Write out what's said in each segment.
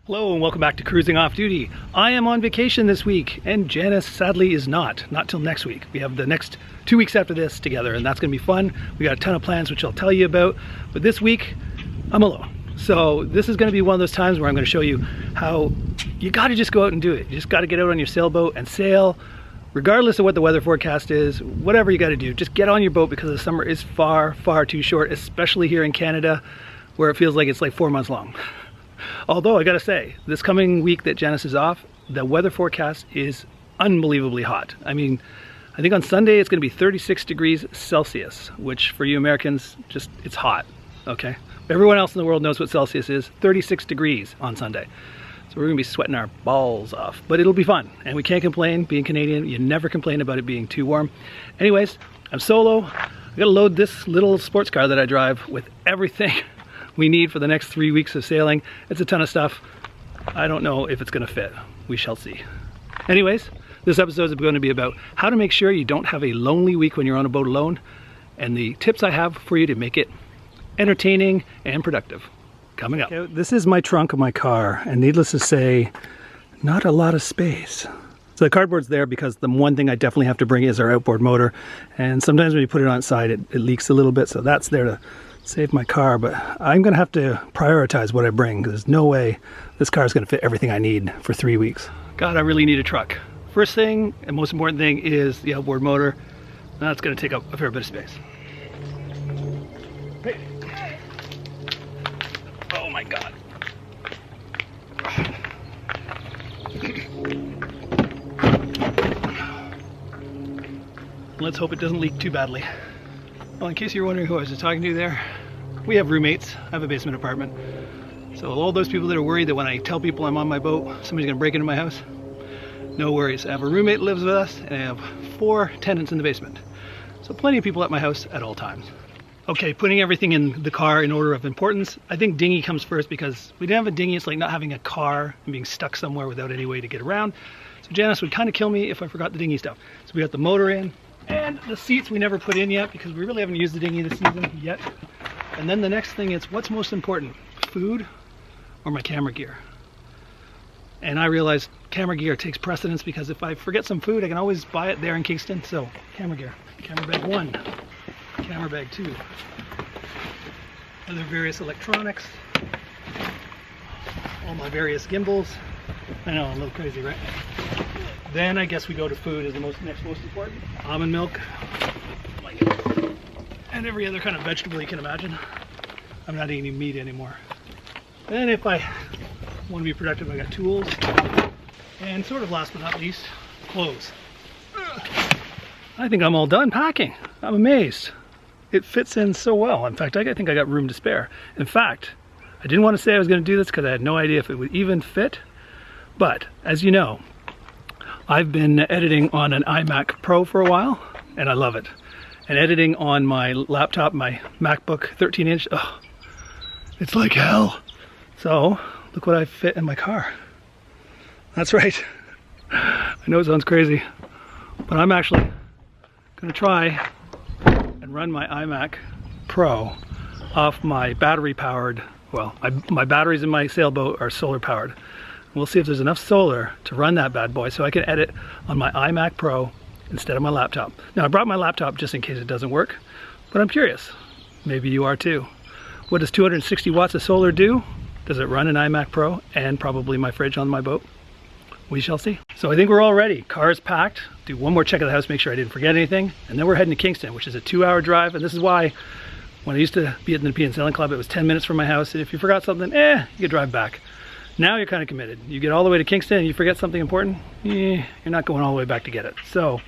Hello and welcome back to Cruising Off Duty. I am on vacation this week and Janice sadly is not till next week. We have the next 2 weeks after this together and that's gonna be fun. We got a ton of plans which I'll tell you about, but this week I'm alone. So this is gonna be one of those times where I'm gonna show you how you gotta just go out and do it. You just gotta get out on your sailboat and sail, regardless of what the weather forecast is, whatever you gotta do, just get on your boat because the summer is far, far too short, especially here in Canada where it feels like it's like 4 months long. Although I gotta say, this coming week that Janice is off, the weather forecast is unbelievably hot. I mean, I think on Sunday it's gonna be 36 degrees Celsius, which for you Americans, just, it's hot, okay? Everyone else in the world knows what Celsius is, 36 degrees on Sunday. So we're gonna be sweating our balls off, but it'll be fun. And we can't complain, being Canadian, you never complain about it being too warm. Anyways, I'm solo. I gotta load this little sports car that I drive with everything we need for the next 3 weeks of sailing. It's a ton of stuff. I don't know if it's gonna fit. We shall see. Anyways, this episode is going to be about how to make sure you don't have a lonely week when you're on a boat alone, and the tips I have for you to make it entertaining and productive. Coming up. Okay, this is my trunk of my car, and needless to say, not a lot of space. So the cardboard's there because the one thing I definitely have to bring is our outboard motor, and sometimes when you put it on side, it leaks a little bit, so that's there to save my car, but I'm gonna have to prioritize what I bring because there's no way this car is gonna fit everything I need for 3 weeks. God, I really need a truck. First thing and most important thing is the outboard motor. That's gonna take up a fair bit of space. Hey. Oh my God. Let's hope it doesn't leak too badly. Well, in case you're wondering who I was just talking to there, we have roommates. I have a basement apartment. So all those people that are worried that when I tell people I'm on my boat, somebody's gonna break into my house, no worries. I have a roommate that lives with us and I have 4 tenants in the basement. So plenty of people at my house at all times. Okay, putting everything in the car in order of importance. I think dinghy comes first because we didn't have a dinghy. It's like not having a car and being stuck somewhere without any way to get around. So Janice would kind of kill me if I forgot the dinghy stuff. So we got the motor in. And the seats we never put in yet because we really haven't used the dinghy this season yet. And then the next thing is, what's most important? Food or my camera gear? And I realized camera gear takes precedence because if I forget some food, I can always buy it there in Kingston. So camera gear, camera bag 1, camera bag 2, other various electronics, all my various gimbals. I know, I'm a little crazy, right? Then I guess we go to food as the next most important. Almond milk, and every other kind of vegetable you can imagine. I'm not eating meat anymore. And if I want to be productive, I got tools. And sort of last but not least, clothes. I think I'm all done packing. I'm amazed. It fits in so well. In fact, I think I got room to spare. In fact, I didn't want to say I was going to do this because I had no idea if it would even fit. But as you know, I've been editing on an iMac Pro for a while, and I love it. And editing on my laptop, my MacBook 13-inch, oh, it's like hell. So, look what I fit in my car. That's right. I know it sounds crazy, but I'm actually gonna try and run my iMac Pro off my battery-powered, well, my batteries in my sailboat are solar-powered. We'll see if there's enough solar to run that bad boy so I can edit on my iMac Pro instead of my laptop. Now I brought my laptop just in case it doesn't work, but I'm curious. Maybe you are too. What does 260 watts of solar do? Does it run an iMac Pro and probably my fridge on my boat? We shall see. So I think we're all ready. Car is packed. Do one more check of the house, make sure I didn't forget anything. And then we're heading to Kingston, which is a 2-hour drive. And this is why when I used to be at the Nepean Sailing Club, it was 10 minutes from my house. And if you forgot something, you could drive back. Now you're kind of committed. You get all the way to Kingston and you forget something important, you're not going all the way back to get it. So,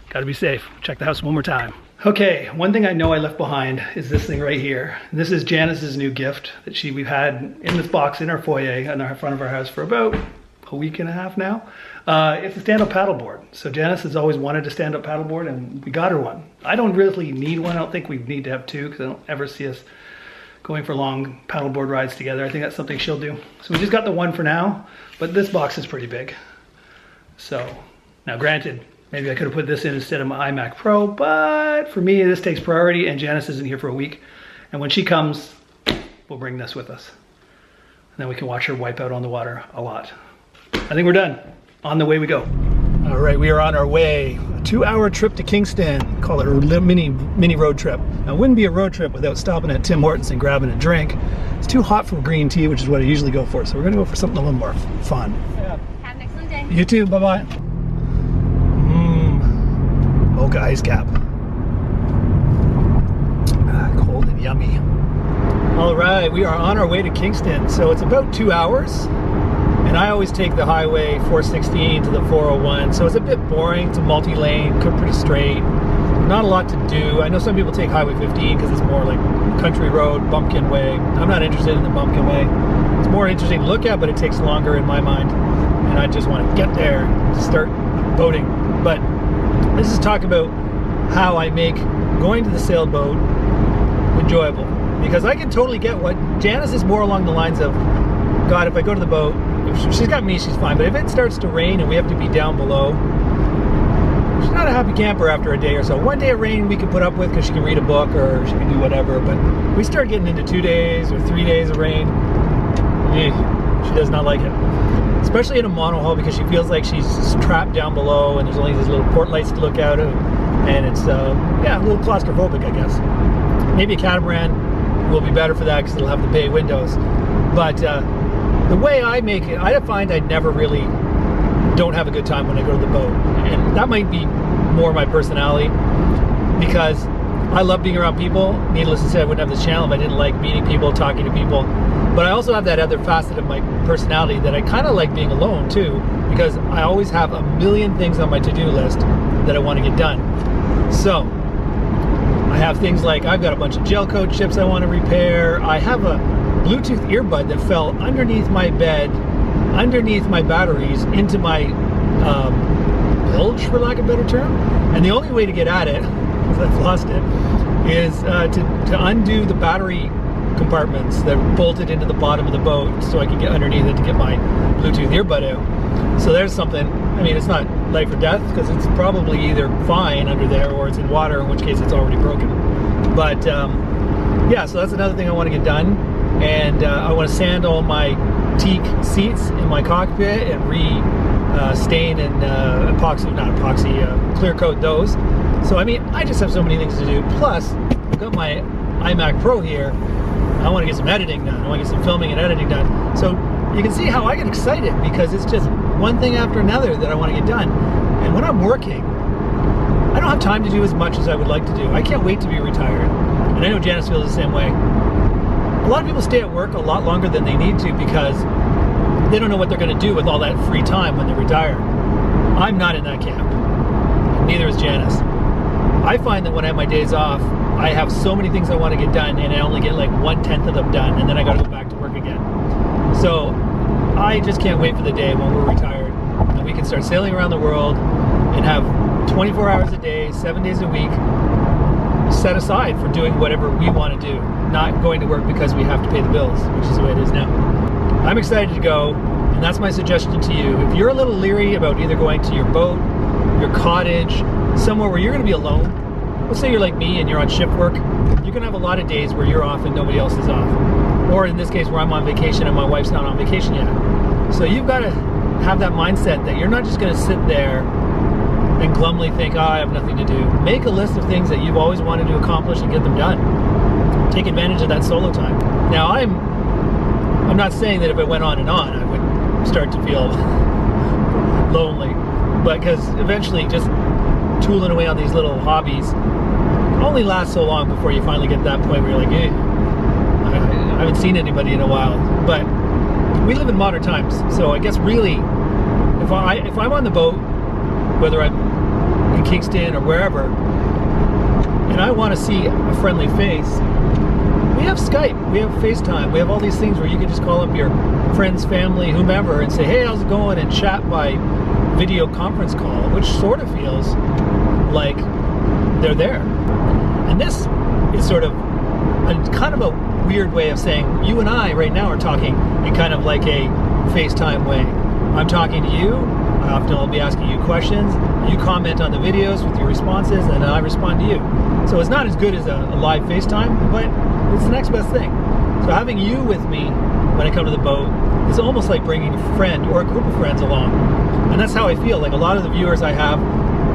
gotta be safe. Check the house one more time. Okay, one thing I know I left behind is this thing right here. This is Janice's new gift that we've had in this box in our foyer on the front of our house for about a week and a half now. It's a stand-up paddleboard. So Janice has always wanted a stand-up paddleboard and we got her one. I don't really need one. I don't think we need to have two because I don't ever see us going for long paddleboard rides together. I think that's something she'll do. So we just got the one for now, but this box is pretty big. So now granted, maybe I could have put this in instead of my iMac Pro, but for me, this takes priority and Janice isn't here for a week. And when she comes, we'll bring this with us. And then we can watch her wipe out on the water a lot. I think we're done. On the way we go. All right, we are on our way. A 2-hour trip to Kingston. Call it a mini road trip. Now, it wouldn't be a road trip without stopping at Tim Hortons and grabbing a drink. It's too hot for green tea, which is what I usually go for. So we're gonna go for something a little more fun. Have an excellent day. You too, bye-bye. Mocha ice cap. Cold and yummy. All right, we are on our way to Kingston. So it's about 2 hours. And I always take the highway 416 to the 401. So it's a bit boring. It's a multi-lane, pretty straight. Not a lot to do. I know some people take Highway 15 because it's more like country road, bumpkin way. I'm not interested in the bumpkin way. It's more interesting to look at, but it takes longer in my mind. And I just want to get there to start boating. But this is talk about how I make going to the sailboat enjoyable. Because I can totally get what Janice is more along the lines of, God, if I go to the boat, if she's got me, she's fine. But if it starts to rain and we have to be down below, she's not a happy camper after a day or so. 1 day of rain we can put up with because she can read a book or she can do whatever. But we start getting into 2 days or 3 days of rain, she does not like it. Especially in a monohull because she feels like she's trapped down below and there's only these little port lights to look out of. And it's, yeah, a little claustrophobic, I guess. Maybe a catamaran will be better for that because it'll have the bay windows. But the way I make it, I find I never really don't have a good time when I go to the boat. And that might be more my personality because I love being around people. Needless to say, I wouldn't have this channel if I didn't like meeting people, talking to people. But I also have that other facet of my personality that I kind of like being alone too, because I always have a million things on my to-do list that I want to get done. So I have things like I've got a bunch of gel coat chips I want to repair. I have a Bluetooth earbud that fell underneath my bed, underneath my batteries, into my bilge, for lack of a better term. And the only way to get at it, because I've lost it, is to undo the battery compartments that are bolted into the bottom of the boat so I can get underneath it to get my Bluetooth earbud out. So there's something. I mean, it's not life or death because it's probably either fine under there or it's in water, in which case it's already broken. But yeah, so that's another thing I want to get done. And I want to sand all my teak seats in my cockpit and stain and clear coat those. So I mean, I just have so many things to do. Plus, I've got my iMac Pro here. I want to get some editing done. I want to get some filming and editing done. So you can see how I get excited because it's just one thing after another that I want to get done. And when I'm working, I don't have time to do as much as I would like to do. I can't wait to be retired. And I know Janice feels the same way. A lot of people stay at work a lot longer than they need to because they don't know what they're going to do with all that free time when they retire. I'm not in that camp. Neither is Janice. I find that when I have my days off, I have so many things I want to get done and I only get like 1/10 of them done and then I got to go back to work again. So I just can't wait for the day when we're retired and we can start sailing around the world and have 24 hours a day, 7 days a week set aside for doing whatever we want to do, not going to work because we have to pay the bills, which is the way it is now. I'm excited to go, and that's my suggestion to you. If you're a little leery about either going to your boat, your cottage, somewhere where you're going to be alone, let's say you're like me and you're on shift work, you're going to have a lot of days where you're off and nobody else is off. Or in this case where I'm on vacation and my wife's not on vacation yet. So you've got to have that mindset that you're not just going to sit there and glumly think, oh, I have nothing to do. Make a list of things that you've always wanted to accomplish and get them done. Take advantage of that solo time. Now, I'm not saying that if it went on and on, I would start to feel lonely. But because eventually just tooling away on these little hobbies only lasts so long before you finally get to that point where you're like, hey, I haven't seen anybody in a while. But we live in modern times. So I guess really, if I'm on the boat, whether I'm in Kingston or wherever, and I want to see a friendly face, we have Skype, we have FaceTime, we have all these things where you can just call up your friends, family, whomever, and say, hey, how's it going, and chat by video conference call, which sort of feels like they're there. And this is sort of kind of a weird way of saying you and I right now are talking in kind of like a FaceTime way. I'm talking to you. Often I'll be asking you questions. You comment on the videos with your responses, and I respond to you. So it's not as good as a live FaceTime, but it's the next best thing. So having you with me when I come to the boat is almost like bringing a friend or a group of friends along. And that's how I feel. Like a lot of the viewers I have,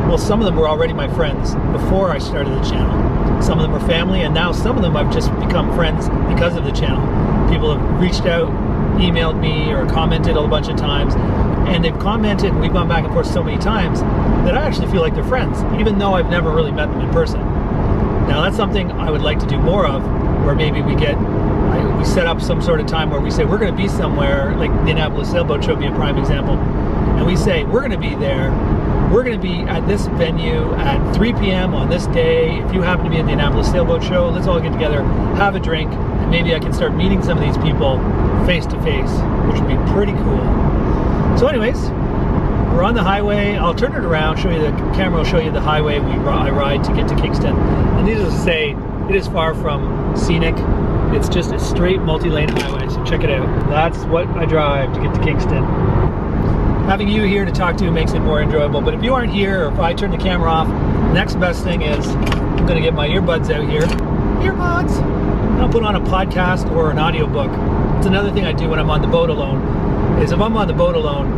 well, some of them were already my friends before I started the channel. Some of them are family, and now some of them I've just become friends because of the channel. People have reached out, emailed me, or commented a bunch of times, and they've commented, and we've gone back and forth so many times that I actually feel like they're friends, even though I've never really met them in person. Now that's something I would like to do more of, where maybe we set up some sort of time where we say we're going to be somewhere, like the Indianapolis Sailboat Show would be a prime example, and we say we're going to be there, we're going to be at this venue at 3 p.m. on this day. If you happen to be at the Indianapolis Sailboat Show, let's all get together, have a drink, and maybe I can start meeting some of these people face to face, which would be pretty cool. So anyways, we're on the highway. I'll turn it around, show you the camera will show you the highway I ride to get to Kingston. And needless to say, it is far from scenic. It's just a straight multi-lane highway, so check it out. That's what I drive to get to Kingston. Having you here to talk to makes it more enjoyable, but if you aren't here, or if I turn the camera off, the next best thing is I'm gonna get my earbuds out here. Earbuds! And I'll put on a podcast or an audiobook. It's another thing I do when I'm on the boat alone, is if I'm on the boat alone,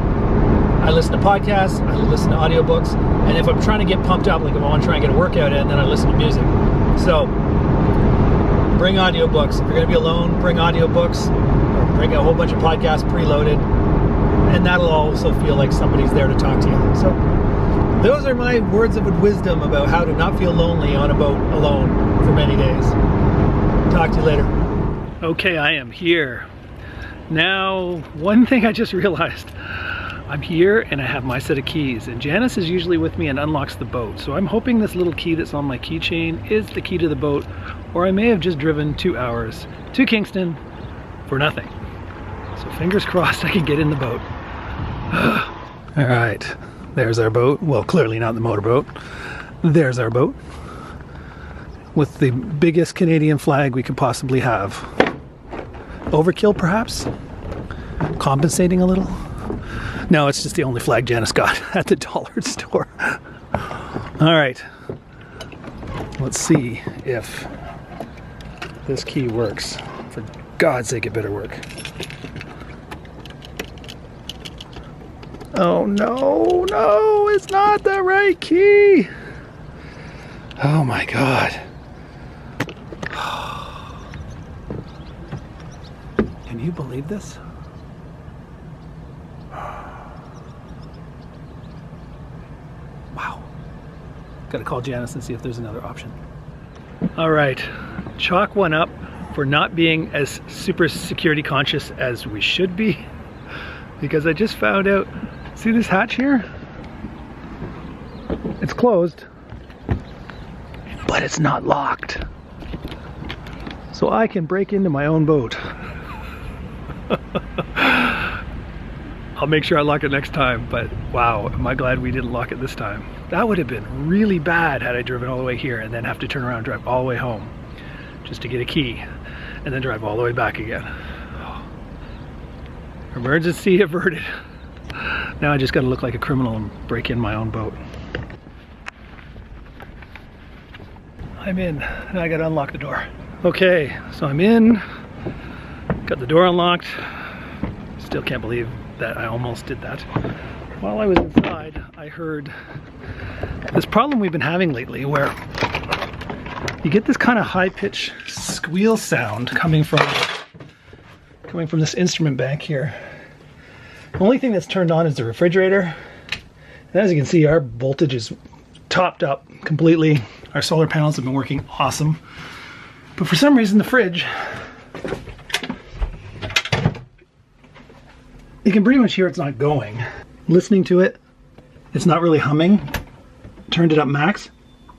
I listen to podcasts, I listen to audiobooks, and if I'm trying to get pumped up, like if I want to try and get a workout in, then I listen to music. So, bring audiobooks. If you're going to be alone, bring audiobooks, or bring a whole bunch of podcasts preloaded, and that'll also feel like somebody's there to talk to you. So, those are my words of wisdom about how to not feel lonely on a boat alone for many days. Talk to you later. Okay, I am here. Now, one thing I just realized. I'm here and I have my set of keys, and Janice is usually with me and unlocks the boat. So I'm hoping this little key that's on my keychain is the key to the boat, or I may have just driven 2 hours to Kingston for nothing. So fingers crossed I can get in the boat. All right, there's our boat. Well, clearly not the motorboat. There's our boat with the biggest Canadian flag we could possibly have. Overkill, perhaps? Compensating a little? No, it's just the only flag Janice got at the dollar store. All right, let's see if this key works. For God's sake, it better work. Oh no, no, it's not the right key. Oh my God. Can you believe this? Wow. Gotta call Janice and see if there's another option. All right, chalk one up for not being as super security conscious as we should be, because I just found out, see this hatch here? It's closed, but it's not locked. So I can break into my own boat. I'll make sure I lock it next time, but wow, am I glad we didn't lock it this time. That would have been really bad had I driven all the way here and then have to turn around and drive all the way home just to get a key and then drive all the way back again. Oh. Emergency averted. Now I just gotta look like a criminal and break in my own boat. I'm in, and I gotta unlock the door. Okay, so I'm in, got the door unlocked. Still can't believe that I almost did that. While I was inside, I heard this problem we've been having lately where you get this kind of high-pitched squeal sound coming from this instrument bank here. The only thing that's turned on is the refrigerator. And as you can see, our voltage is topped up completely. Our solar panels have been working awesome. But for some reason, the fridge, you can pretty much hear it's not going. Listening to it, it's not really humming. Turned it up max.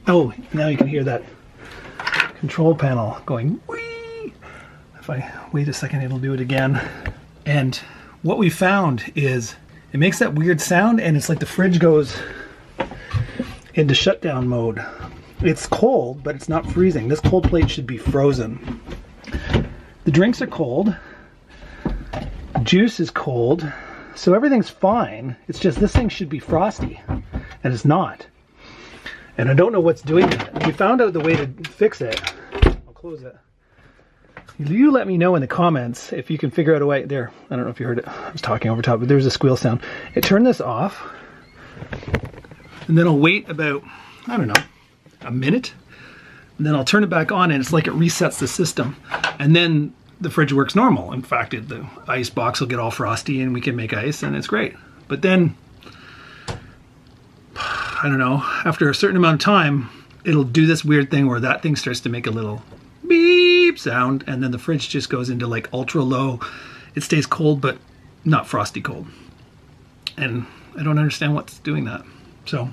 Oh, now you can hear that control panel going whee. If I wait a second, it'll do it again. And what we found is it makes that weird sound, and it's like the fridge goes into shutdown mode. It's cold, but it's not freezing. This cold plate should be frozen. The drinks are cold. Juice is cold. So everything's fine. It's just this thing should be frosty, and it's not. And I don't know what's doing it. We found out the way to fix it. I'll close it. You let me know in the comments if you can figure out a way. There, I don't know if you heard it. I was talking over top, but there's a squeal sound. Turn this off, and then I'll wait about, I don't know, a minute, and then I'll turn it back on, and it's like it resets the system, and then the fridge works normal. In fact, the ice box will get all frosty, and we can make ice, and it's great. But then, I don't know, after a certain amount of time, it'll do this weird thing where that thing starts to make a little beep sound, and then the fridge just goes into like ultra low. It stays cold, but not frosty cold. And I don't understand what's doing that. So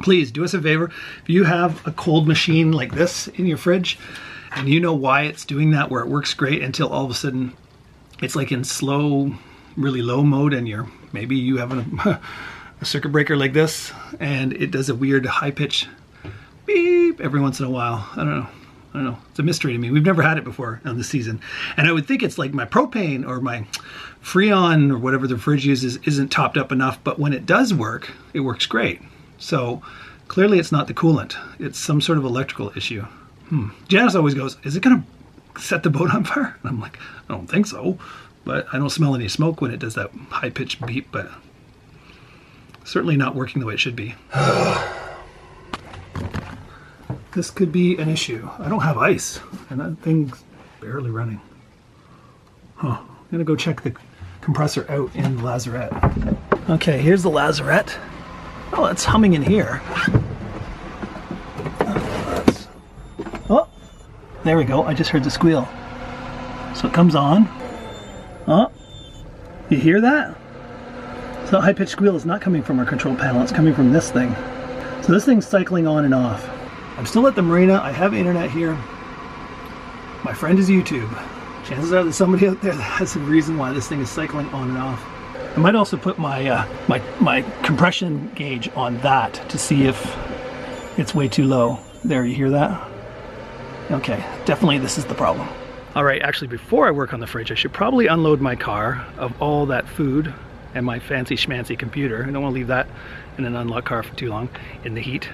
please do us a favor. If you have a cold machine like this in your fridge, and you know why it's doing that, where it works great until all of a sudden it's like in slow, really low mode, and maybe you have a circuit breaker like this, and it does a weird high pitch beep every once in a while. I don't know. It's a mystery to me. We've never had it before on the season. And I would think it's like my propane or my Freon or whatever the fridge uses isn't topped up enough, but when it does work, it works great. So clearly it's not the coolant. It's some sort of electrical issue. Janice always goes, is it gonna set the boat on fire? And I'm like, I don't think so, but I don't smell any smoke when it does that high-pitched beep, but certainly not working the way it should be. This could be an issue. I don't have ice, and that thing's barely running. I'm gonna go check the compressor out in the lazarette. Okay, here's the lazarette. Oh, it's humming in here. Oh, there we go. I just heard the squeal. So it comes on. Oh, you hear that? So that high-pitched squeal is not coming from our control panel. It's coming from this thing. So this thing's cycling on and off. I'm still at the marina. I have internet here. My friend is YouTube. Chances are there's somebody out there that has a reason why this thing is cycling on and off. I might also put my my compression gauge on that to see if it's way too low. There, you hear that? Okay, definitely this is the problem. All right, actually before I work on the fridge, I should probably unload my car of all that food and my fancy schmancy computer. I don't want to leave that in an unlocked car for too long in the heat.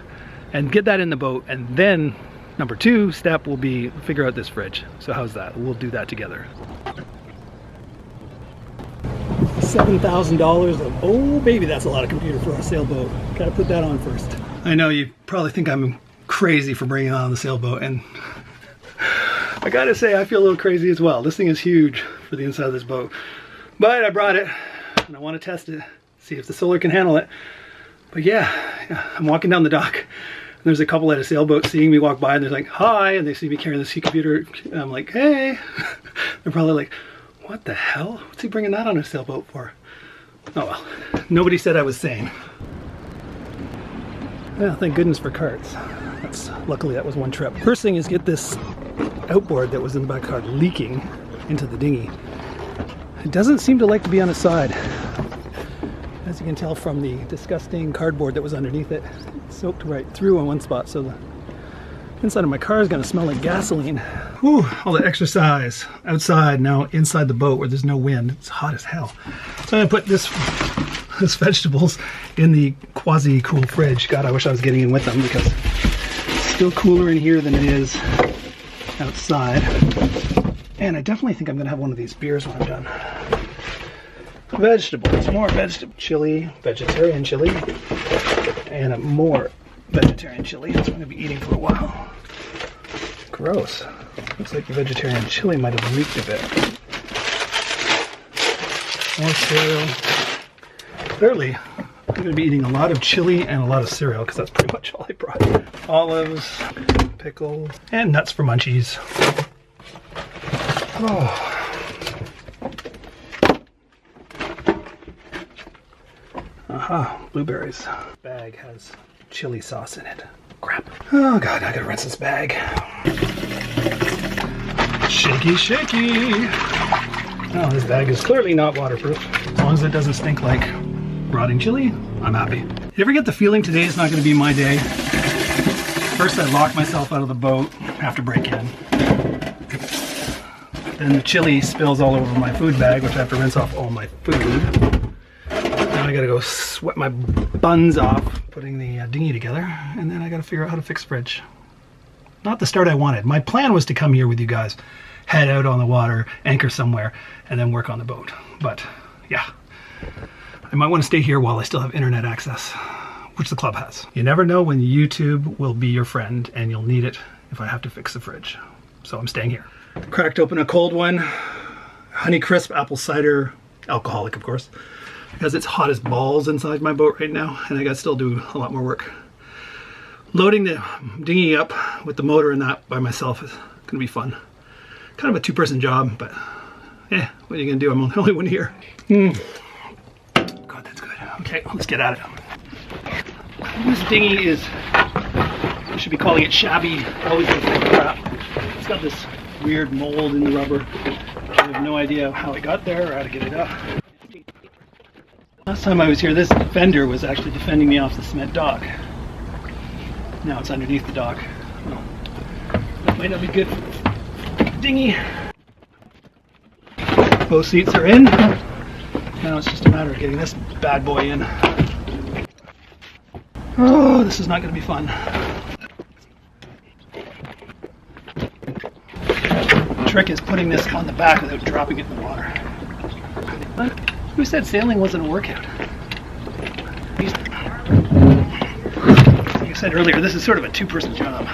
And get that in the boat, and then number 2 step will be figure out this fridge. So how's that? We'll do that together. $7,000 of, oh baby, that's a lot of computer for our sailboat. Gotta put that on first. I know you probably think I'm crazy for bringing it on the sailboat, and I gotta say I feel a little crazy as well. This thing is huge for the inside of this boat, but I brought it and I want to test it, see if the solar can handle it. But yeah, I'm walking down the dock, and there's a couple at a sailboat seeing me walk by, and they're like, hi, and they see me carrying this computer, and I'm like, hey. They're probably like, what the hell? What's he bringing that on a sailboat for? Oh well, nobody said I was sane. Yeah, thank goodness for carts. Luckily that was one trip. First thing is get this outboard that was in the back car leaking into the dinghy. It doesn't seem to like to be on its side. As you can tell from the disgusting cardboard that was underneath it, it soaked right through on one spot, so the inside of my car is going to smell like gasoline. Whew, all the exercise outside, now inside the boat where there's no wind. It's hot as hell. So I'm going to put this vegetables in the quasi-cool fridge. God, I wish I was getting in with them because it's still cooler in here than it is outside. And I definitely think I'm going to have one of these beers when I'm done. Vegetables, more vegetable chili, vegetarian chili, and more vegetarian chili. That's what I'm going to be eating for a while. Gross. Looks like the vegetarian chili might have leaked a bit. More cereal. Clearly, I'm going to be eating a lot of chili and a lot of cereal because that's pretty much all I brought. Olives, pickles, and nuts for munchies. Oh. Aha, blueberries. Bag has chili sauce in it. Crap. Oh god, I gotta rinse this bag. Shaky, shaky. Oh, this bag is clearly not waterproof. As long as it doesn't stink like rotting chili, I'm happy. You ever get the feeling today is not gonna be my day? First I lock myself out of the boat, have to break in. Then the chili spills all over my food bag, which I have to rinse off all my food. Now I gotta go sweat my buns off putting the dinghy together, and then I gotta figure out how to fix the fridge. Not the start I wanted. My plan was to come here with you guys, head out on the water, anchor somewhere, and then work on the boat. But yeah, I might want to stay here while I still have internet access, which the club has. You never know when YouTube will be your friend, and you'll need it if I have to fix the fridge. So I'm staying here. Cracked open a cold one, Honey Crisp apple cider, alcoholic of course, because it's hot as balls inside my boat right now, and I got to still do a lot more work. Loading the dinghy up with the motor and that by myself is gonna be fun. Kind of a two-person job, but yeah, what are you gonna do? I'm the only one here. God, that's good. Okay, let's get at it. This dinghy is, I should be calling it shabby. Always looks like crap. It's got this weird mold in the rubber. I have no idea how it got there or how to get it up. Last time I was here, this fender was actually defending me off the cement dock. Now it's underneath the dock. Well, that might not be good for the dinghy. Both seats are in. Now it's just a matter of getting this bad boy in. Oh, this is not going to be fun. The trick is putting this on the back without dropping it in the water. Who said sailing wasn't a workout? Like I said earlier, this is sort of a two-person job.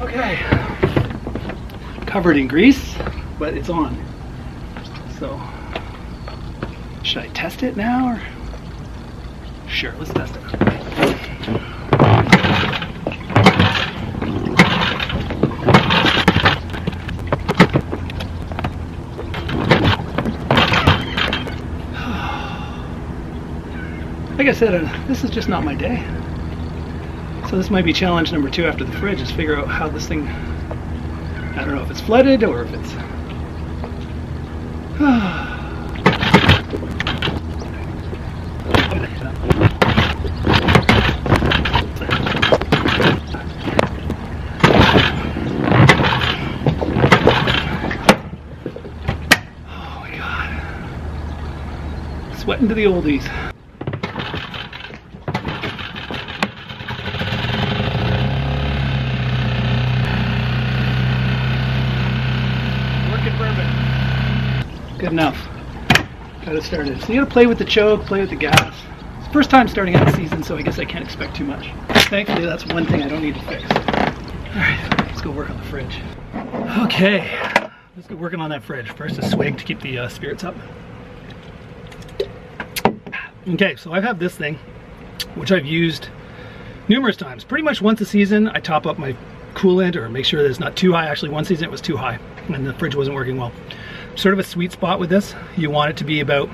Okay. Covered in grease, but it's on. So, should I test it now, or? Sure, let's test it. Like I said, this is just not my day. So this might be challenge number 2 after the fridge, is figure out how this thing, I don't know if it's flooded or if it's... Oh my God. Sweating to the oldies. Good enough. Got it started. So you gotta play with the choke, play with the gas. It's the first time starting out the season, so I guess I can't expect too much. Thankfully, that's one thing I don't need to fix. Alright, let's go work on the fridge. Okay, let's get working on that fridge. First a swig to keep the spirits up. Okay, so I have this thing, which I've used numerous times. Pretty much once a season, I top up my coolant or make sure that it's not too high. Actually, one season it was too high and the fridge wasn't working well. Sort of a sweet spot with this. You want it to be about, I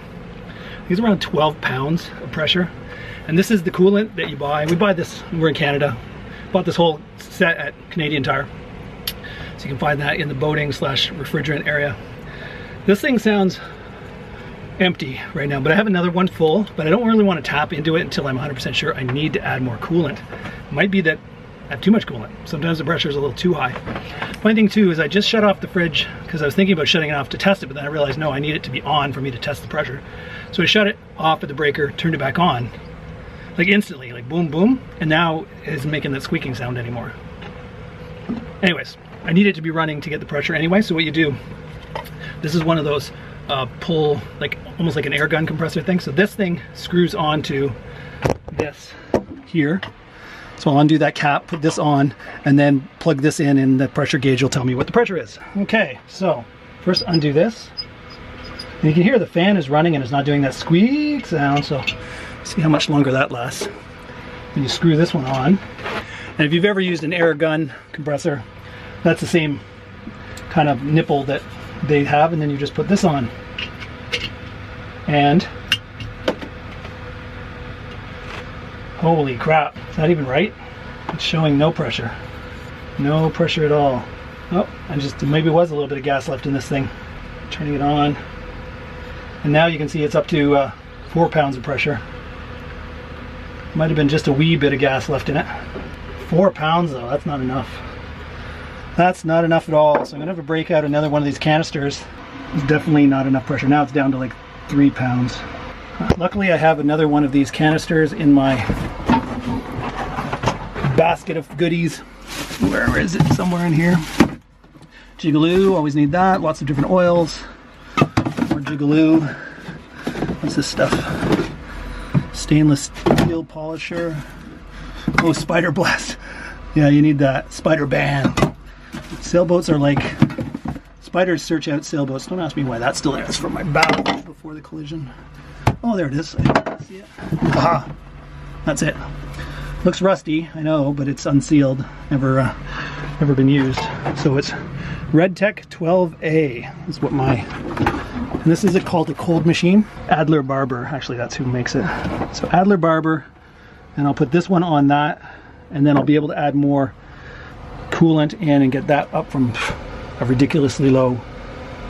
think it's around 12 pounds of pressure. And this is the coolant that you buy. We buy this, we're in Canada. Bought this whole set at Canadian Tire. So you can find that in the boating / refrigerant area. This thing sounds empty right now, but I have another one full, but I don't really want to tap into it until I'm 100% sure I need to add more coolant. It might be that I have too much coolant. Sometimes the pressure is a little too high. Funny thing too is I just shut off the fridge because I was thinking about shutting it off to test it, but then I realized no, I need it to be on for me to test the pressure. So I shut it off at the breaker, turned it back on, like instantly, like boom, boom, and now it isn't making that squeaking sound anymore. Anyways, I need it to be running to get the pressure anyway, so what you do, this is one of those pull, like almost like an air gun compressor thing. So this thing screws onto this here. So I'll undo that cap, put this on, and then plug this in, and the pressure gauge will tell me what the pressure is. Okay, so first undo this. And you can hear the fan is running and it's not doing that squeak sound, so see how much longer that lasts. And you screw this one on. And if you've ever used an air gun compressor, that's the same kind of nipple that they have, and then you just put this on. And holy crap, is that even right? It's showing no pressure. No pressure at all. Oh, and just maybe was a little bit of gas left in this thing. Turning it on. And now you can see it's up to 4 pounds of pressure. Might have been just a wee bit of gas left in it. 4 pounds though, that's not enough. That's not enough at all. So I'm gonna have to break out another one of these canisters. It's definitely not enough pressure. Now it's down to like 3 pounds. Luckily I have another one of these canisters in my basket of goodies. Where is it? Somewhere in here. Jigaloo, always need that. Lots of different oils. More Jigaloo. What's this stuff? Stainless steel polisher. Oh, spider blast. Yeah, you need that. Spider band. Sailboats are like, spiders search out sailboats. Don't ask me why that's still there. It's from my bow before the collision. Oh, there it is. I see it. Aha. That's it. Looks rusty, I know, but it's unsealed. Never been used. So it's RedTech 12A is what my, and this is called a cold machine. Alder Barbor, actually that's who makes it. So Alder Barbor, and I'll put this one on that, and then I'll be able to add more coolant in and get that up from a ridiculously low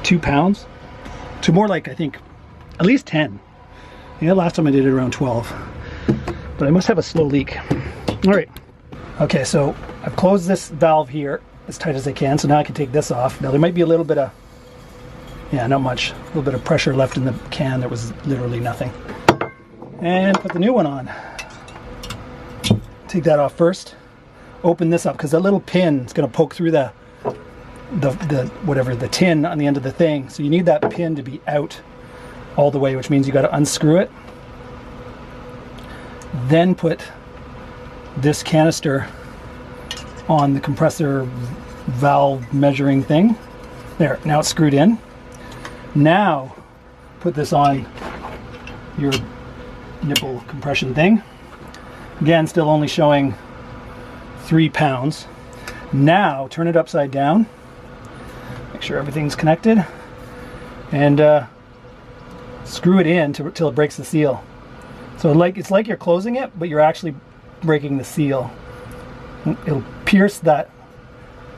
2 pounds to more like, I think, at least 10. Yeah, last time I did it around 12. But I must have a slow leak. All right. Okay, so I've closed this valve here as tight as I can, so now I can take this off. Now there might be a little bit of, yeah, not much, a little bit of pressure left in the can. There was literally nothing. And put the new one on. Take that off first. Open this up, because that little pin is going to poke through the tin on the end of the thing. So you need that pin to be out all the way, which means you got to unscrew it. Then put this canister on the compressor valve measuring thing. There, now it's screwed in. Now put this on your nipple compression thing. Again, still only showing 3 pounds. Now turn it upside down. Make sure everything's connected. And screw it in till it breaks the seal. So it's like you're closing it, but you're actually breaking the seal. It'll pierce that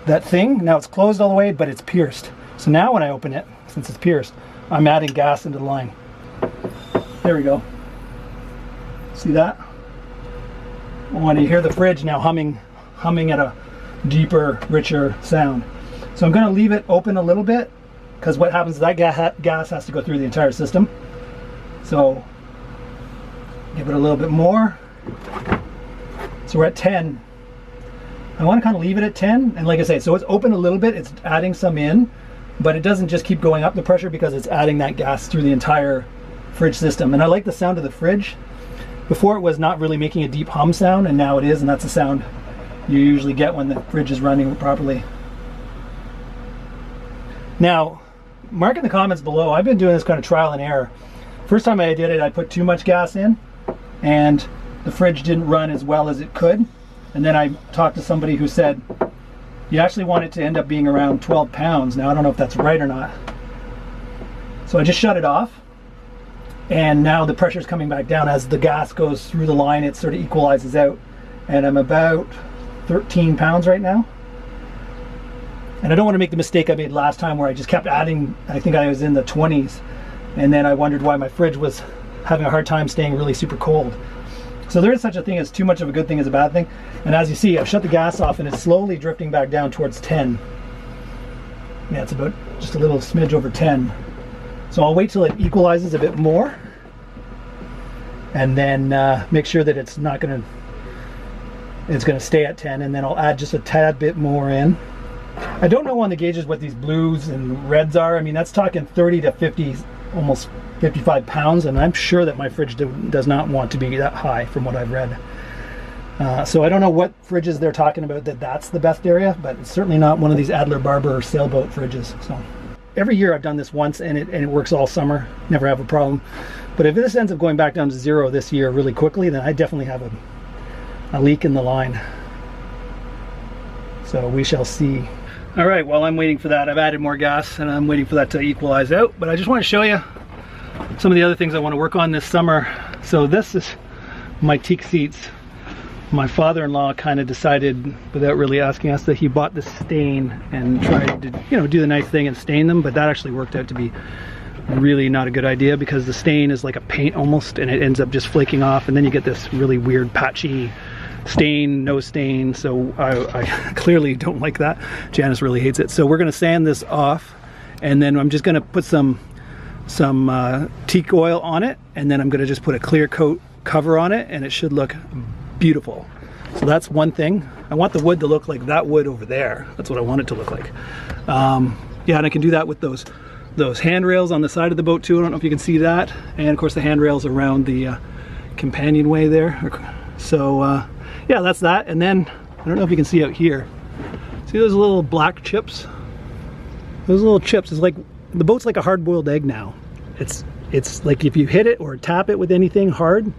thing. Now it's closed all the way, but it's pierced. So now when I open it, since it's pierced, I'm adding gas into the line. There we go. See that? When you hear the fridge now humming at a deeper, richer sound. So I'm going to leave it open a little bit, because what happens is that gas has to go through the entire system. So give it a little bit more. So we're at 10. I want to kind of leave it at 10, and like I say, so it's open a little bit, it's adding some in, but it doesn't just keep going up the pressure because it's adding that gas through the entire fridge system. And I like the sound of the fridge. Before it was not really making a deep hum sound, and now it is, and that's the sound you usually get when the fridge is running properly. Now, mark in the comments below, I've been doing this kind of trial and error. First time I did it, I put too much gas in, and the fridge didn't run as well as it could. And then I talked to somebody who said, you actually want it to end up being around 12 pounds. Now, I don't know if that's right or not. So I just shut it off. And now the pressure's coming back down. As the gas goes through the line, it sort of equalizes out. And I'm about 13 pounds right now. And I don't want to make the mistake I made last time where I just kept adding. I think I was in the 20s. And then I wondered why my fridge was having a hard time staying really super cold. So there is such a thing as too much of a good thing as a bad thing. And as you see, I've shut the gas off and it's slowly drifting back down towards 10. Yeah, it's about just a little smidge over 10. So I'll wait till it equalizes a bit more, and then make sure that it's going to stay at 10, and then I'll add just a tad bit more in. I don't know on the gauges what these blues and reds are. I mean, that's talking 30 to 50, almost 55 pounds, and I'm sure that my fridge does not want to be that high from what I've read. So I don't know what fridges they're talking about that's the best area, but it's certainly not one of these Alder Barbor sailboat fridges. So every year I've done this once, and it works all summer, never have a problem. But if this ends up going back down to 0 this year really quickly, then I definitely have a leak in the line. So we shall see. All right, while I'm waiting for that, I've added more gas and I'm waiting for that to equalize out. But I just want to show you some of the other things I want to work on this summer. So this is my Teak Seats. My father-in-law kind of decided, without really asking us, that he bought the stain and tried to, do the nice thing and stain them, but that actually worked out to be really not a good idea, because the stain is like a paint almost, and it ends up just flaking off, and then you get this really weird patchy stain, no stain. So I clearly don't like that. Janice really hates it. So we're going to sand this off, and then I'm just going to put some some teak oil on it, and then I'm going to just put a clear coat cover on it, and it should look beautiful. So that's one thing. I want the wood to look like that wood over there. That's what I want it to look like. Yeah, and I can do that with those handrails on the side of the boat too. I don't know if you can see that. And of course the handrails around the companionway there. So yeah, that's that. And then, I don't know if you can see out here. See those little black chips? Those little chips, is like, the boat's like a hard-boiled egg now. It's like if you hit it or tap it with anything hard,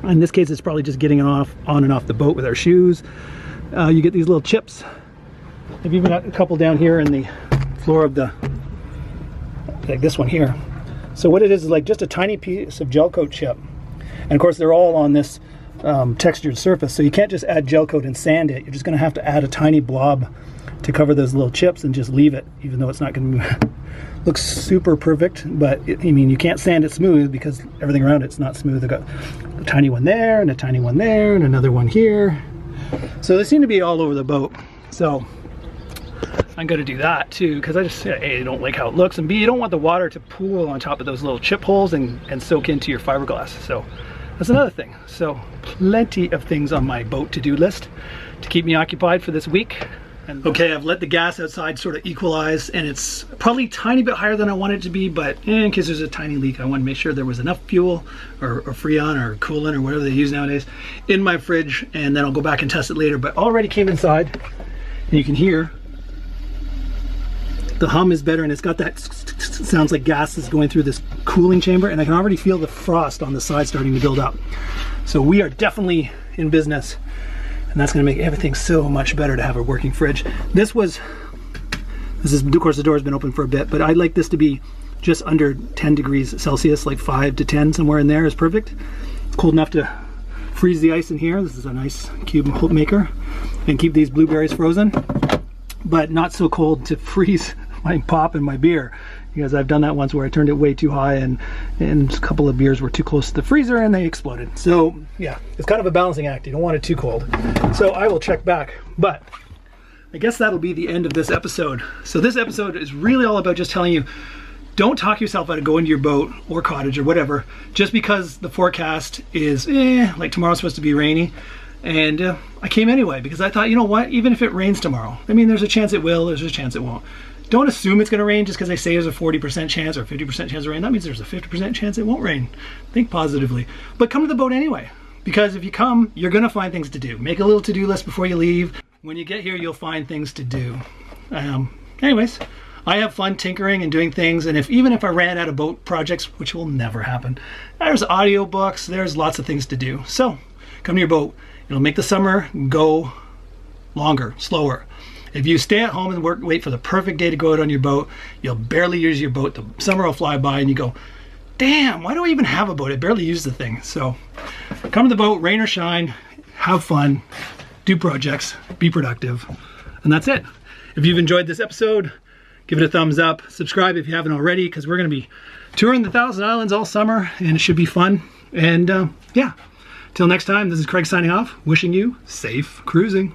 in this case it's probably just getting it on and off the boat with our shoes, you get these little chips. I've even got a couple down here in the floor of the, like this one here. So what it is like just a tiny piece of gel coat chip, and of course they're all on this textured surface, so you can't just add gel coat and sand it. You're just going to have to add a tiny blob to cover those little chips and just leave it, even though it's not going to look super perfect. But I mean, you can't sand it smooth because everything around it's not smooth. I've got a tiny one there and a tiny one there and another one here, so they seem to be all over the boat. So I'm going to do that too, because I just, A, I don't like how it looks, and B, you don't want the water to pool on top of those little chip holes and soak into your fiberglass. So that's another thing. So plenty of things on my boat to-do list to keep me occupied for this week. And okay, I've let the gas outside sort of equalize, and it's probably a tiny bit higher than I want it to be, but in case there's a tiny leak, I want to make sure there was enough fuel or Freon or Coolant or whatever they use nowadays in my fridge, and then I'll go back and test it later. But already came inside, and you can hear the hum is better, and it's got that sounds like gas is going through this cooling chamber, and I can already feel the frost on the side starting to build up. So we are definitely in business, and that's going to make everything so much better to have a working fridge. This is, of course the door's been open for a bit, but I'd like this to be just under 10 degrees Celsius, like 5 to 10, somewhere in there is perfect. It's cold enough to freeze the ice in here. This is a nice cube maker, and keep these blueberries frozen, but not so cold to freeze my pop and my beer, because I've done that once where I turned it way too high and a couple of beers were too close to the freezer and they exploded. So yeah, it's kind of a balancing act. You don't want it too cold. So I will check back, but I guess that'll be the end of this episode. So this episode is really all about just telling you, don't talk yourself out of going to your boat or cottage or whatever just because the forecast is like tomorrow's supposed to be rainy. And I came anyway because I thought, you know what, even if it rains tomorrow, I mean, there's a chance it will, there's a chance it won't. Don't assume it's going to rain just because they say there's a 40% chance or 50% chance of rain. That means there's a 50% chance it won't rain. Think positively. But come to the boat anyway, because if you come, you're going to find things to do. Make a little to-do list before you leave. When you get here, you'll find things to do. Anyways, I have fun tinkering and doing things, and even if I ran out of boat projects, which will never happen, there's audiobooks, there's lots of things to do. So come to your boat. It'll make the summer go longer, slower. If you stay at home and wait for the perfect day to go out on your boat, you'll barely use your boat. The summer will fly by and you go, damn, why do I even have a boat? I barely use the thing. So come to the boat, rain or shine, have fun, do projects, be productive, and that's it. If you've enjoyed this episode, give it a thumbs up, subscribe if you haven't already, because we're going to be touring the Thousand Islands all summer and it should be fun. And yeah, till next time, this is Craig signing off, wishing you safe cruising.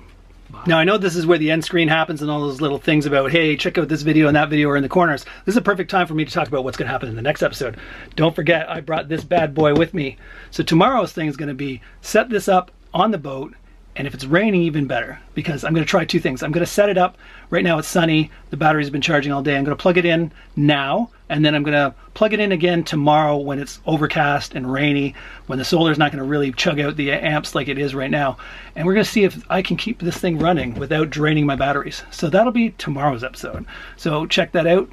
Now I know this is where the end screen happens and all those little things about, hey, check out this video and that video are in the corners. This is a perfect time for me to talk about what's going to happen in the next episode. Don't forget, I brought this bad boy with me. So tomorrow's thing is going to be set this up on the boat, and if it's raining, even better, because I'm going to try two things. I'm going to set it up. Right now it's sunny. The battery's been charging all day. I'm going to plug it in now, and then I'm going to plug it in again tomorrow when it's overcast and rainy, when the solar's not going to really chug out the amps like it is right now. And we're going to see if I can keep this thing running without draining my batteries. So that'll be tomorrow's episode. So check that out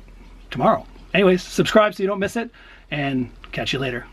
tomorrow. Anyways, subscribe so you don't miss it, and catch you later.